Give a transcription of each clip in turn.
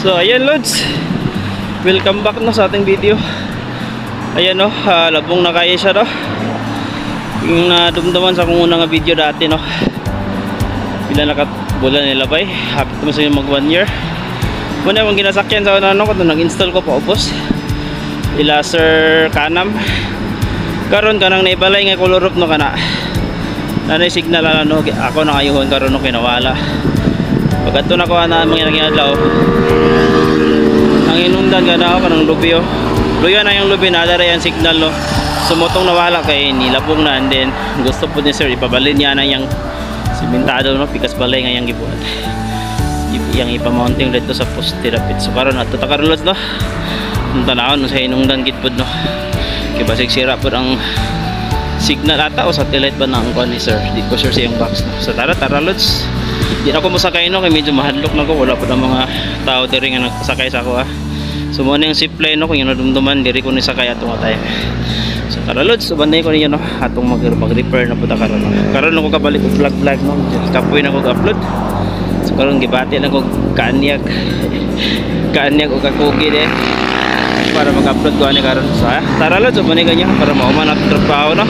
So ayan Lods, welcome back no sa ating video. Ayan no, labong na kaya siya no. Yung nadumdaman sa akong unang video dati no, bila nakabulan nila bay, happy to sa mag 1 year. Muna akong ginasakyan sa ano ko, nag-install ko pa ubos ilaser kanam karon kanang naibalay nga kolorop no kana nanay signal ano ako nakayuhon karon no kinawala. Pagkatto na ko na mga nangyadlaw ang inundan gana ako ng lubyo luyo na yung lubi na dara yung signal no, sumutong nawala kay nilabong na, and then gusto po ni sir ipabalin niya na yung simentado no, pikas balay nga yung gibuhat yang ipamounting dito sa poste rapid. So karon ato ta karon no tanawon sa inungdan gid pod no, kay basig sira pod ang signal ata o satellite ba na ang kuan ni sir, di ko sure sa yung box no. So tara lods, di na ko mosakay no kay medyo mahadlok na ko, wala po ng mga tao diri nga nagsakay sa ako so mo na yung zipline no, kung yung nadumduman diri ko ni sakay atong atay. So tara lods, subanay ko niyo no atong mag-repair na po ta karon no. Karon ako kabalik og vlog no, kapoy na ko upload. So karon gibati na ko kaanyag o kakugi din para mag-upload ko ani karon. So tara lods, subanay kanyo para mauman at trabaho no,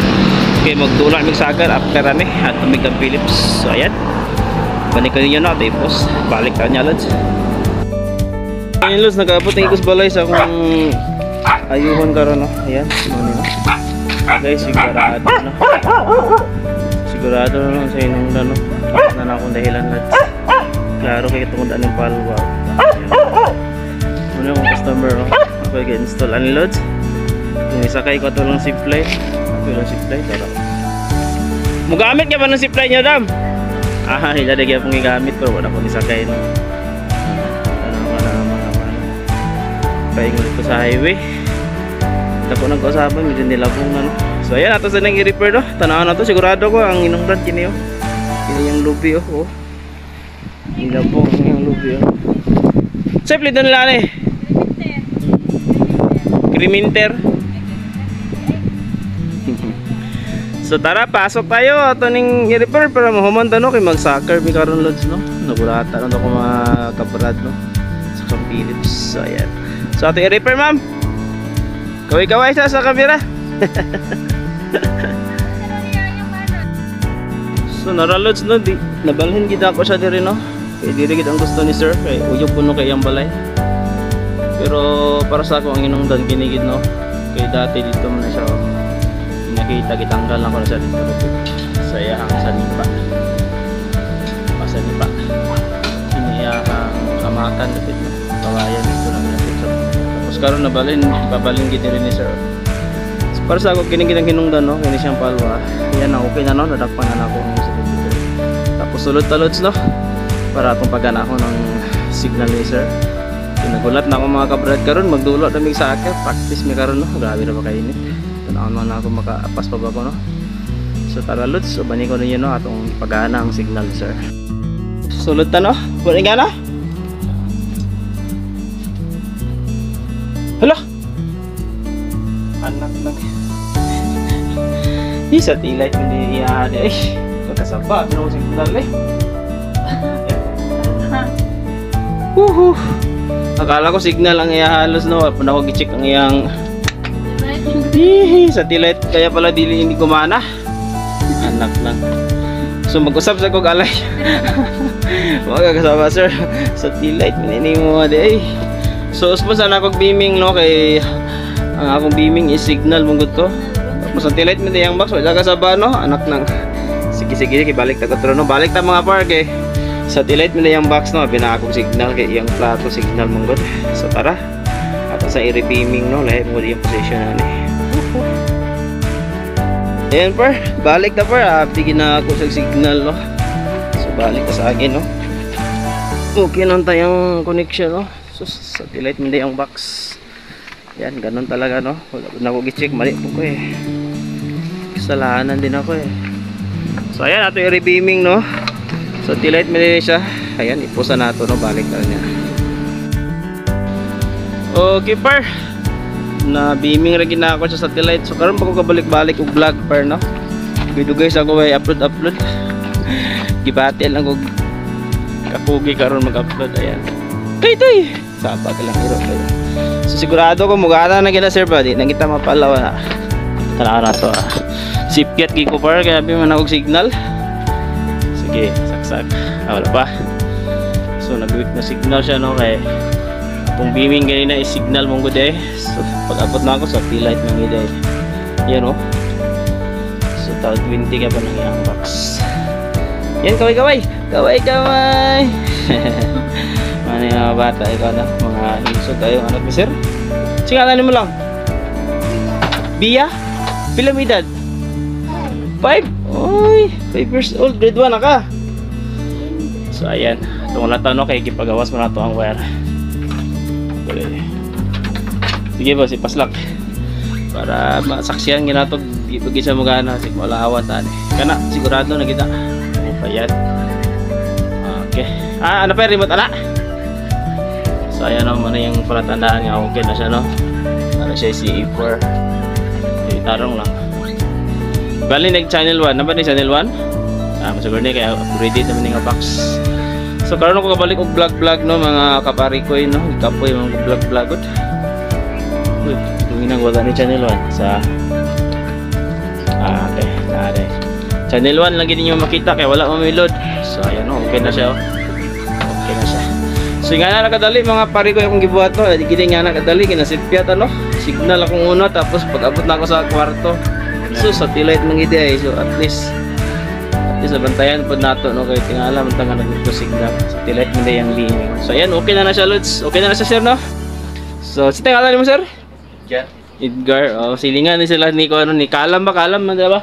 kay magdula mig sagar after ani at mig ang Philips. So ayan, balik kanyo no tapos balik ta nya lods. Ayun lods, nag-abot ng ikos balay sa akong ayuhon karon no. Ayan, ano no. Okay, sigurado no. Sigurado no sa inungdan no. Na akong dahilan lods. Klaro kay tungod anong palwa. Muna akong customer no. Ako i-install ani lods. Kung isakay ko ito lang zipline. Ito lang zipline tara. Mugamit ka ba ng zipline nyo dam? Hilada kaya pong igamit pero wala akong isakay no. Paingon ko sa highway. Dako nang kausaban medyo nilabong na no. So ayan, ato sa nang i-repair no. Tanawan na to, sigurado ko ang inungdan kini oh. Kini yung lubi oh. Nilabong yung lubi oh. Safely doon nila ni Kriminter. So tara, pasok tayo ato ning i-repair para mahuman ta no kay mag-soccer mi karon lods no. Nagulata na ko mga kabrad no sa Philips. So ayan. So ato i-repair ma'am. Kaway-kaway sa kamera. So naralods no, di nabalhin gid ako siya diri no. Kay diri gid ang gusto ni sir kay uyog puno kay ang balay. Pero para sa ako ang inungdan kinigid no. Kay dati dito man siya. Nakita gitanggal na ko na sa dito. Saya hang sa nipa. Pasa nipa. Iniya ang kamakan dito. Kawayan dito lang dito. Tapos karon nabalhin, babalhin gid diri ni sir. So, para sa ako kining hinungdan no, kini siyang palwa. Yan na okay na no, nadakpan na ako ng dito. Tapos sulod-talods no para atong pagana ko ng signal ni sir. Nagulat na ako mga kabrad karon, magdulo na mig sa akin, practice mi karon no. Grabe na ba kainit. Tanaon man ako makaapas pa ba ko no. So tara lods, so bani ko ninyo no atong pagana ang signal sir. Sulod ta no, pwede nga na. Hala! Anak lang. Isa tilay hindi iyahan eh. Pagkasaba, pinong signal eh. Akala ko signal ang iyahalos no. Puna ko gicheck ang iyang satellite. Kaya pala dili hindi kumana. Anak lang. So mag-usap sa kong alay. Mga kasama sir. Satellite, minini mo adi eh. So uspo sana akong beaming no, kay ang akong beaming is signal mong ko. Tapos ang satellite mo yung box wala ka sa ba no, anak nang. Sige balik ta ko no, balik ta mga par kay satellite mo yung box no, bina akong signal kay iyang plato signal mong. So tara. Ato sa i-beaming no, lahi mo yung position na ni. Ayan par, balik ta par, bigyan na ako sa signal no. So balik ta sa akin no. Okay nang tayong connection no. So satellite mo yung box. Yan, ganun talaga no. Wala na ako i-check, mali po ko eh. Kasalanan din ako eh. So ayan, ato yung rebeaming no. Satellite mo siya. Ayan, ipusa na ito no, balik na niya. Okay par, na beaming rin na ako sa satellite. So karon pa ko kabalik-balik og vlog par no. Video guys, ako ay upload. Gibati lang og kapugi karon mag-upload. Ayan. Tay sabag lang hiro kayo. So sigurado ko mugana na gina sir ba di na kita mapalaw na. Tanaw na to. Sipyat gi ko par kaya man ako signal. Sige, saksak. Wala pa. So nag-weak na signal siya no kay kung beaming ganina is signal mong good eh. So pag abot na ako sa T-light ng ida eh. Yan oh. So tawag 20 ka pa ng iyang box. Yan kaway. Ano yung mga bata ikaw na mga hinsog kayo anak ni sir. Singatan mo lang. Bia? Pila mo edad? 5? Oy, 5 years old, grade 1 na ka. So ayan, itong lata no kay gipagawas mo na to ang wire. Sige ba si paslak para masaksihan ginato gipagi sa mga na sig malawat ani. Kana sigurado na kita. Ayan. Okay. Ano pa remote ana? So ayan naman yung palatandaan nga okay na siya no. Ano siya CE4. Tarong lang. Bali nag channel 1. Naba ni channel 1? Masugod ni kaya upgraded naman nga box. So karon ko kabalik og vlog no mga kapari ko no. Ikapoy mga vlog. Uy, tingnan wala ni channel 1 sa okay. Nare. Channel 1 lang gid niyo makita kaya wala mamilod. So ayan no, okay na siya. Okay na siya. So nga na nakadali mga pari ko yung gibuhat no. Di gid nga nakadali kinasipyat ano. Signal akong una tapos pag abot na ako sa kwarto. So sa T-light ng ide so at least bantayan po nato no kay tingala man tanga nagko signal sa T-light mo yung beaming. So ayan okay na na siya lods. Okay na na siya sir no. So si tingala mo sir? Edgar. Oh silingan ni sila ni ko ano ni Kalam ba man ba?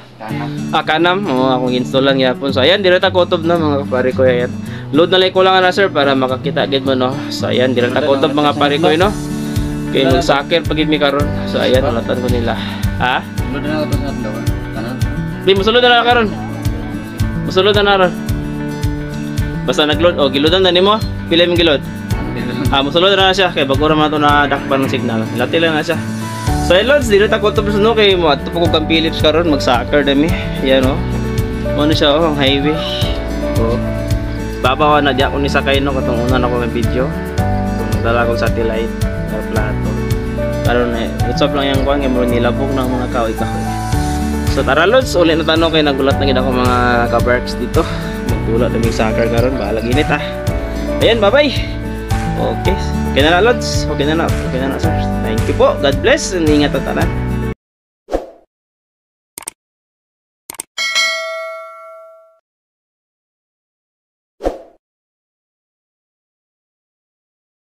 Kanam. Oh akong installan gyapon. So ayan direkta kutob na mga pare ko ayan. Load na lang ko lang na sir para makakita gid mo no. So ayan direkta kutob mga pare ko no. Kay mag-soccer pagid mi karon. So ayan ulatan ko nila. Ha? Sulod na ako sa adlaw. Kanan. Di mosulod na karon. Mosulod na ron. Basta nagload o gilodan na nimo. Pila imong gilod? Mosulod na siya kay bago ra man to na dakpan ng signal. Lati lang na siya. So ayan lods, dito ta ko to no kay mo ato ko kang Philips karon mag-soccer dami. Ayan oh. Ano siya oh, ang highway. Oh. Babawa na di ako ni sakay no katong una na ko ng video. Dala ko satellite plato. Karon what's up lang yang kuan mo nilabog ng mga kahoy-kahoy. So tara lods, uli na tanong kay nagulat na gid ako mga ka-barks dito. Magdula dami soccer karon, bahala ginit ha. Ayan, bye-bye. Okay. Okay na lods. Okay na sir. Thank you po. God bless and ingat ta tanan.